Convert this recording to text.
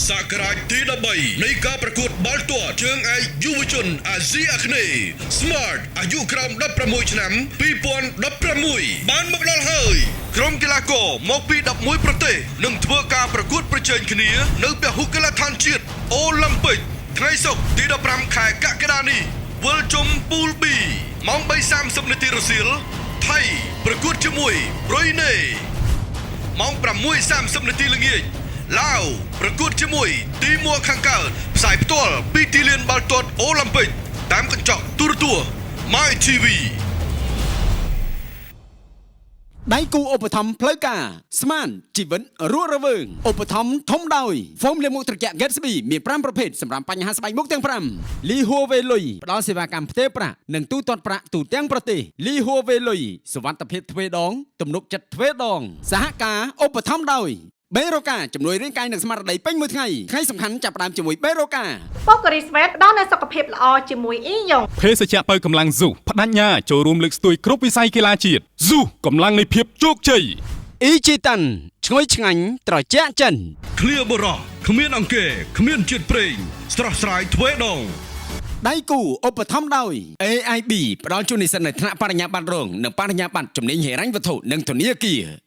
សក្តារទី13នៃការប្រកួតបាល់ទាត់ជើងឯកយុវជនអាស៊ីអាគ្នេយ៍ Smart អាយុក្រោម16ឆ្នាំ2016បានមកដល់ហើយក្រុមកីឡាករមកពី11ប្រទេសនឹងធ្វើការប្រកួតប្រជែងគ្នានៅពហុកីឡដ្ឋានជាតិអូឡ িম্প ិកថ្ងៃសុក្រទី15ខែកក្កដានេះវិលជុំពូល B ម៉ោង 3:30 នាទីរសៀលថៃប្រកួតជាមួយប្រ៊ុយណេម៉ោង 6:30 នាទីល្ងាចឡាវប្រកួតជាមួយទីមួខាងកើតផ្សាយផ្ទាល់ពីទីលានបាល់ទាត់អូឡ িম্প ិកតាមកញ្ចក់ទូរទស្សន៍ My TV ដៃគូឧបត្ថម្ភផ្លូវការស្មានជីវិតរស់រវើងឧបត្ថម្ភធំដោយហ្វូមលាងមុខត្រជាក់ Gatsby មាន5ប្រភេទសម្រាប់បញ្ហាស្បែកមុខទាំង5លីហួរវេលុយផ្ដល់សេវាកម្មផ្ទេរប្រាក់និងទូទាត់ប្រាក់ទូទាំងប្រទេសលីហួរវេលុយសុវត្ថិភាពទ្វេដងទំនុកចិត្តទ្វេដងសហការឧបត្ថម្ភដោយបេរូកាជំនួយរាងកាយនិងស្មារតីពេញមួយថ្ងៃសំខាន់ចាប់ផ្ដើមជាមួយបេរូកាប៉ូការីស្វេតផ្ដល់នូវសុខភាពល្អជាមួយអ៊ីយ៉ុងភេសជ្ជៈបើកម្លាំងស៊ូបដញ្ញាចូលរួមលើកស្ទួយគ្រប់វិស័យកីឡាជាតិស៊ូកម្លាំងនៃភាពជោគជ័យអ៊ីជីតាន់ឈ្ងុយឆ្ងាញ់ត្រជាក់ចិនឃ្លាបរោះគ្មានអង្គែគ្មានជាតិប្រេងស្រស់ស្រាយទ្វេដងដៃគូឧបត្ថម្ភដោយ AIB ផ្ដល់ជូននិស្សិតនៅថ្នាក់បរិញ្ញាបត្ររងនិងបរិញ្ញាបត្រជំនាញហិរញ្ញវត្ថុនិងធនាគារ